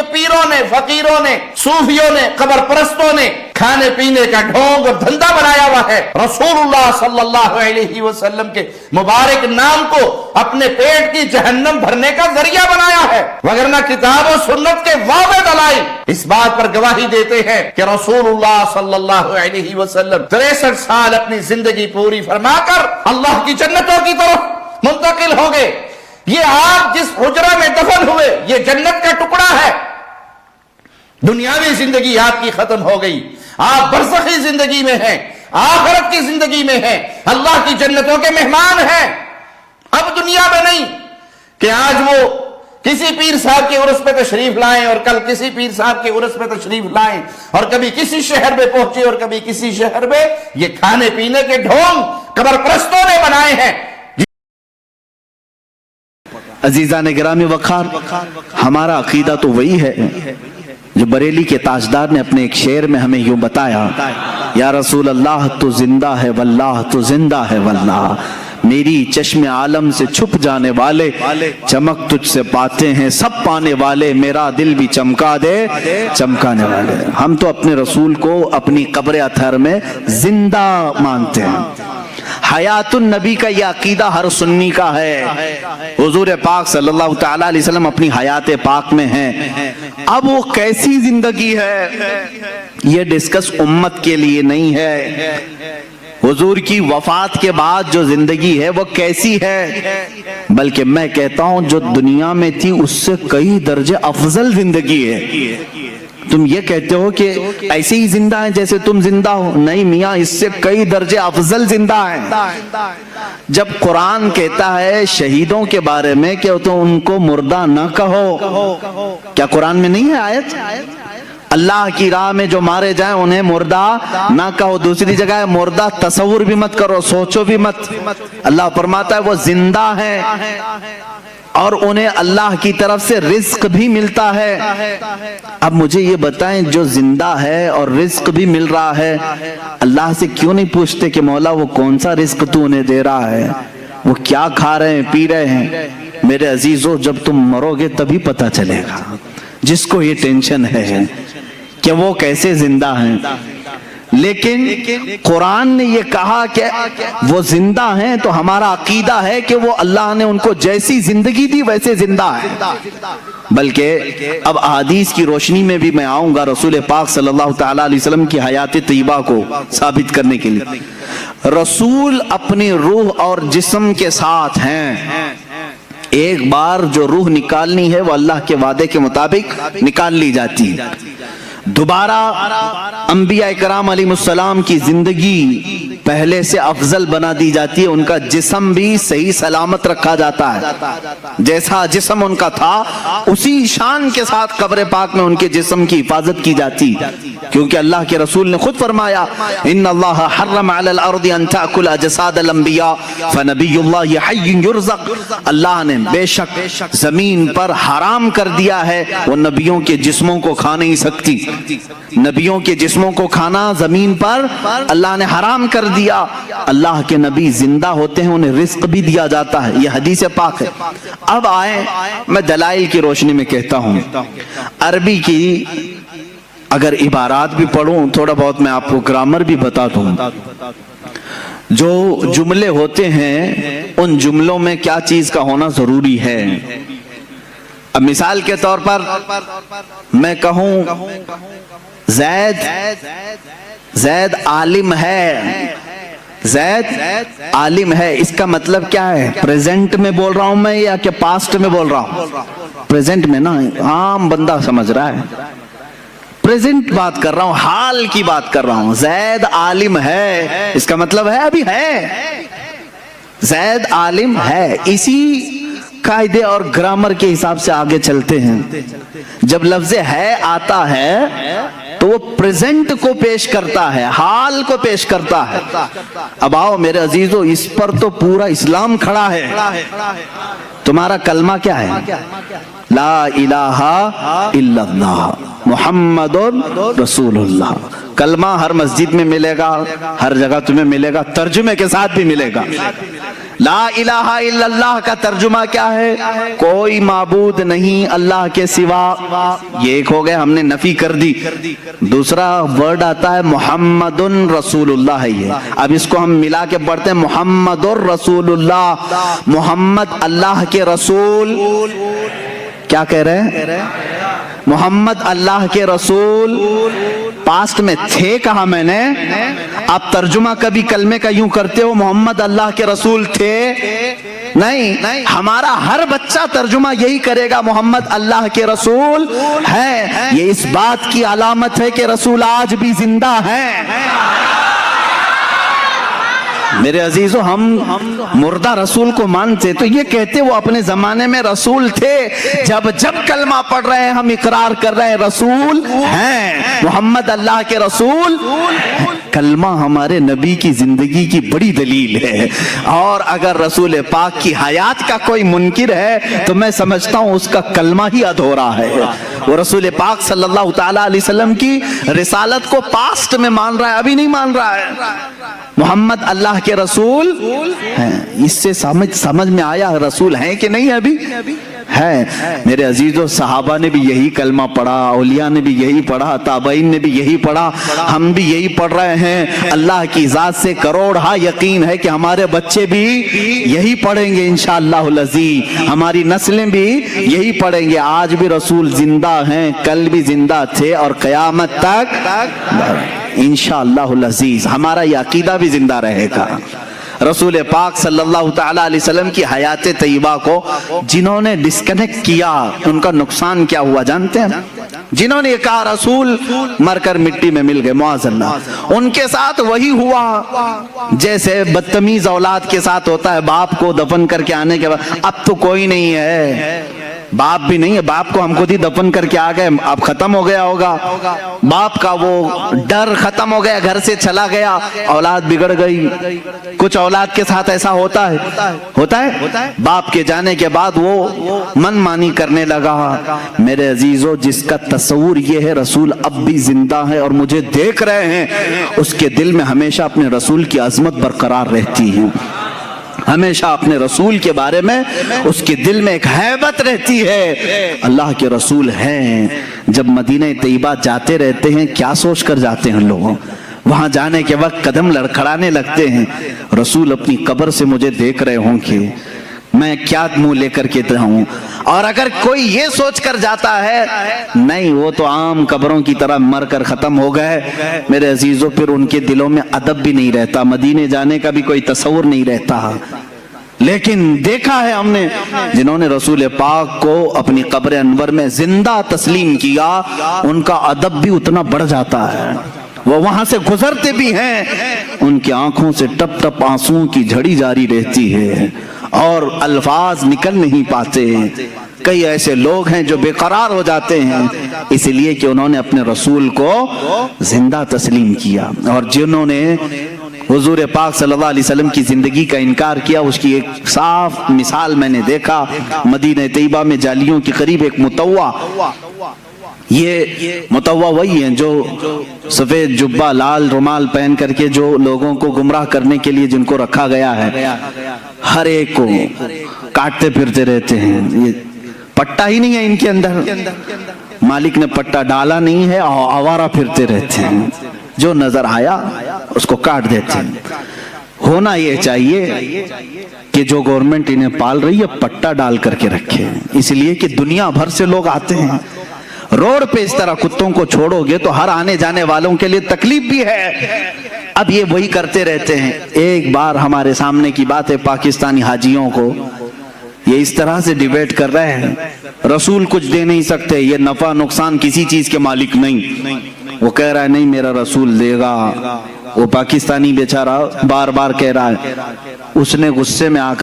یہ پیروں نے، فقیروں نے، صوفیوں نے، قبر پرستوں نے کھانے پینے کا ڈھونگ اور دھندا بنایا ہوا ہے۔ رسول اللہ صلی اللہ علیہ وسلم کے مبارک نام کو اپنے پیٹ کی جہنم بھرنے کا ذریعہ بنایا ہے، وگرنہ کتاب و سنت کے واضح دلائل اس بات پر گواہی دیتے ہیں کہ رسول اللہ صلی اللہ علیہ وسلم 63 سال اپنی زندگی پوری فرما کر اللہ کی جنتوں کی طرف منتقل ہو گئے۔ یہ آپ جس حجرہ میں دفن ہوئے یہ جنت کا ٹکڑا ہے۔ دنیاوی زندگی آپ کی ختم ہو گئی، آپ برزخی زندگی میں ہیں، آخرت کی زندگی میں ہیں، اللہ کی جنتوں کے مہمان ہیں۔ اب دنیا میں نہیں کہ آج وہ کسی پیر صاحب کے عرس پہ تشریف لائیں اور کل کسی پیر صاحب کے عرس پہ تشریف لائیں اور کبھی کسی شہر میں پہنچے اور کبھی کسی شہر میں۔ یہ کھانے پینے کے ڈھونگ قبر پرستوں نے بنائے ہیں۔ عزیزان گرامی وقار، ہمارا عقیدہ تو وہی ہے جو بریلی کے تاجدار نے اپنے ایک شعر میں ہمیں یوں بتایا، یا رسول اللہ تو زندہ ہے واللہ تو زندہ ہے واللہ، میری چشم عالم سے چھپ جانے والے چمک تجھ سے پاتے ہیں سب پانے والے، میرا دل بھی چمکا دے چمکانے والے۔ ہم تو اپنے رسول کو اپنی قبر اطہر میں زندہ مانتے ہیں۔ حیات النبی کا یہ عقیدہ ہر سنی کا ہے۔ حضور پاک صلی اللہ تعالیٰ علیہ وسلم اپنی حیات پاک میں ہیں۔ اب وہ کیسی زندگی ہے یہ ڈسکس امت کے لیے نہیں ہے، حضور کی وفات کے بعد جو زندگی ہے وہ کیسی ہے، بلکہ میں کہتا ہوں جو دنیا میں تھی اس سے کئی درجے افضل زندگی ہے۔ تم یہ کہتے ہو کہ ایسے ہی زندہ ہیں جیسے تم زندہ ہو، نہیں میاں، اس سے کئی درجے افضل زندہ ہیں۔ جب قرآن کہتا ہے شہیدوں کے بارے میں کہ تو ان کو مردہ نہ کہو، کیا قرآن میں نہیں ہے آیت؟ اللہ کی راہ میں جو مارے جائیں انہیں مردہ نہ کہو۔ دوسری جگہ ہے مردہ تصور بھی مت کرو، سوچو بھی مت۔ اللہ فرماتا ہے وہ زندہ ہیں اور انہیں اللہ کی طرف سے رزق بھی ملتا ہے۔ اب مجھے یہ بتائیں جو زندہ ہے اور رزق بھی مل رہا ہے، اللہ سے کیوں نہیں پوچھتے کہ مولا وہ کون سا رزق تو انہیں دے رہا ہے، وہ کیا کھا رہے ہیں پی رہے ہیں؟ میرے عزیزو جب تم مرو گے تبھی پتہ چلے گا، جس کو یہ ٹینشن ہے کہ وہ کیسے زندہ ہیں۔ لیکن قرآن نے یہ کہا کہ وہ زندہ ہیں تو ہمارا عقیدہ ہے کہ وہ اللہ نے ان کو جیسی زندگی دی ویسے زندہ ہے۔ بلکہ اب احادیث کی روشنی میں بھی میں آؤں گا رسول پاک صلی اللہ تعالیٰ علیہ وسلم کی حیات طیبہ کو ثابت کرنے کے لیے۔ رسول اپنی روح اور جسم کے ساتھ ہیں، ایک بار جو روح نکالنی ہے وہ اللہ کے وعدے کے مطابق نکال لی جاتی ہے۔ دوبارہ انبیاء کرام علیہ السلام کی زندگی پہلے سے افضل بنا دی جاتی ہے، ان کا جسم بھی صحیح سلامت رکھا جاتا ہے، جیسا جسم ان کا تھا اسی شان کے ساتھ قبر پاک میں ان کے جسم کی حفاظت کی جاتی، کیونکہ اللہ کے رسول نے خود فرمایا ان اللہ حرم علی الارض ان تاکل اجساد الانبیاء فنبی اللہ حی یرزق، اللہ نے بے شک زمین پر حرام کر دیا ہے وہ نبیوں کے جسموں کو کھا نہیں سکتی، نبیوں کے جسموں کو کھانا زمین پر اللہ نے حرام کر دیا۔ اللہ کے نبی زندہ ہوتے ہیں، انہیں رزق بھی دیا جاتا ہے، یہ حدیث پاک ہے۔ اب آئیں میں دلائل کی روشنی میں کہتا ہوں، عربی کی اگر عبارات بھی پڑھوں تھوڑا بہت میں آپ کو گرامر بھی بتا دوں، جو جملے ہوتے ہیں ان جملوں میں کیا چیز کا ہونا ضروری ہے۔ اب مثال کے طور پر میں کہوں زید عالم ہے، زید عالم ہے، اس کا مطلب کیا ہے؟ پریزنٹ میں بول رہا ہوں میں یا کہ پاسٹ میں بول رہا ہوں؟ پریزنٹ میں نا، عام بندہ سمجھ رہا ہے، پریزنٹ بات کر رہا ہوں، حال کی بات کر رہا ہوں۔ زید عالم ہے اس کا مطلب ہے ابھی ہے، زید عالم ہے۔ اسی قاعدے اور گرامر کے حساب سے آگے چلتے ہیں۔ جب لفظ ہے آتا ہے تو وہ پریزنٹ کو پیش کرتا ہے، حال کو پیش کرتا ہے۔ اب آؤ میرے عزیزو، اس پر تو پورا اسلام کھڑا ہے۔ तुम्हारा कलमा क्या है? ला इलाहा इल्लल्लाह मुहम्मदुर रसूलुल्लाह। कलमा हर मस्जिद में मिलेगा, हर जगह तुम्हें मिलेगा, तर्जुमे के साथ भी मिलेगा। ला इलाहा इल्लल्लाह का तर्जुमा क्या है? कोई माबूद नहीं अल्लाह के सिवा। ये एक हो गया, हमने नफी कर दी। दूसरा वर्ड आता है मुहम्मदुन रसूलुल्लाह है ये। अब इसको हम मिला के पढ़ते हैं मुहम्मदुर रसूलुल्लाह। मोहम्मद अल्लाह के रसूल, क्या कह रहे हैं? मोहम्मद अल्लाह के रसूल। पास्ट में थे कहा मैंने, आप तर्जुमा कभी कलमे का यूं करते हो मोहम्मद अल्लाह के रसूल थे? नहीं, हमारा हर बच्चा तर्जुमा यही करेगा मोहम्मद अल्लाह के रसूल है। ये इस बात की अलामत है कि रसूल आज भी जिंदा है। मेरे अजीजों, हम मुर्दा रसूल को मानते तो ये कहते वो अपने जमाने में रसूल थे। जब जब कलमा पढ़ रहे हैं हम इकरार कर रहे हैं रसूल हैं, मोहम्मद अल्लाह के रसूल। कलमा हमारे नबी की जिंदगी की बड़ी दलील है। और अगर रसूल पाक की हयात का कोई मुनकिर है तो मैं समझता हूँ उसका कलमा ही अधूरा है। वो रसूल पाक सल्लल्लाहु ताला अलैहि वसल्लम की रिसालत को पास्ट में मान रहा है, अभी नहीं मान रहा है। मोहम्मद अल्लाह के रसूल हैं, इससे समझ में आया रसूल हैं कि नहीं? अभी है। मेरे अजीजों, सहाबा ने भी यही कलमा पढ़ा, औलिया ने भी यही पढ़ा, ताबईन ने भी यही पढ़ा, हम भी यही पढ़ रहे हैं। अल्लाह की जात से करोड़ हा यकीन है कि हमारे बच्चे भी यही पढ़ेंगे इंशाअल्लाहुल अज़ीज़, हमारी नस्लें भी यही पढ़ेंगे। आज भी रसूल जिंदा हैं, कल भी जिंदा थे और क़यामत तक इंशाअल्लाहुल अज़ीज़ हमारा ये अकीदा भी जिंदा रहेगा। रसूल पाक सल्लल्लाहु ताला अलैहि वसल्लम की हयात तय्यबा को जिन्होंने डिस्कनेक्ट किया उनका नुकसान क्या हुआ जानते हैं? जिन्होंने कहा रसूल मरकर मिट्टी में मिल गए, मुआज़ल्लाह, उनके साथ वही हुआ जैसे बदतमीज औलाद के साथ होता है। बाप को दफन करके आने के बाद अब तो कोई नहीं है, बाप भी नहीं है, बाप को हम खुद ही दफन करके आ गए, अब खत्म हो गया होगा। बाप का वो डर खत्म हो गया, घर से चला गया, औलाद बिगड़ गई। कुछ औलाद के साथ ऐसा होता है। बाप के जाने के बाद वो मनमानी करने लगा। मेरे अजीजों, जिसका तस्वुर ये है रसूल अब भी जिंदा है और मुझे देख रहे हैं, उसके दिल में हमेशा अपने रसूल की अजमत बरकरार रहती है। हमेशा अपने रसूल के बारे में उसके दिल में एक हैबत रहती है। अल्लाह के रसूल हैं। जब मदीना तैयबा जाते रहते हैं, क्या सोच कर जाते हैं लोग? वहां जाने के वक्त कदम लड़खड़ाने लगते हैं, रसूल अपनी कब्र से मुझे देख रहे होंगे, मैं क्या मुंह लेकर के रहूं। और अगर कोई ये सोच कर जाता है नहीं वो तो आम कब्रों की तरह मर कर खत्म हो गए, मेरे अजीजों, फिर उनके दिलों में अदब भी नहीं रहता, मदीने जाने का भी कोई तस्वुर नहीं रहता। लेकिन देखा है हमने जिन्होंने रसूल पाक को अपनी कब्र अनवर में जिंदा तस्लीम किया, उनका अदब भी उतना बढ़ जाता है। वो वहां से गुजरते भी हैं, उनकी आंखों से टप टप आंसुओं की झड़ी जारी रहती है और अल्फाज निकल नहीं पाते। कई ऐसे लोग हैं जो बेकरार हो जाते हैं इसलिए कि उन्होंने अपने रसूल को जिंदा तस्लीम किया। और जिन्होंने हुजूर पाक सल्लल्लाहु अलैहि वसल्लम की जिंदगी का इनकार किया, उसकी एक साफ मिसाल मैंने देखा मदीना तैयबा में जालियों के करीब एक मुतव्वा। ये मुतव्वा वही है जो सफेद जुब्बा लाल रुमाल पहन करके जो लोगों को गुमराह करने के लिए जिनको रखा गया है, हर एक को काटते फिरते रहते हैं। ये पट्टा ही नहीं है इनके अंदर, मालिक ने पट्टा डाला नहीं है, आवारा फिरते रहते हैं, जो नजर आया उसको काट देते हैं। होना ये चाहिए कि जो गवर्नमेंट इन्हें पाल रही है पट्टा डाल करके रखे, इसलिए कि दुनिया भर से लोग आते हैं। रोड पे इस तरह कुत्तों को छोड़ोगे तो हर आने जाने वालों के लिए तकलीफ भी है। अब ये वही करते रहते हैं। एक बार हमारे सामने की बात है, पाकिस्तानी हाजियों को ये इस तरह से डिबेट कर रहे हैं, रसूल कुछ दे नहीं सकते, ये नफा नुकसान किसी चीज के मालिक नहीं। वो कह रहा है नहीं मेरा रसूल देगा। वो पाकिस्तानी बेचारा बार बार कह रहा है, उसने गुस्से में आकर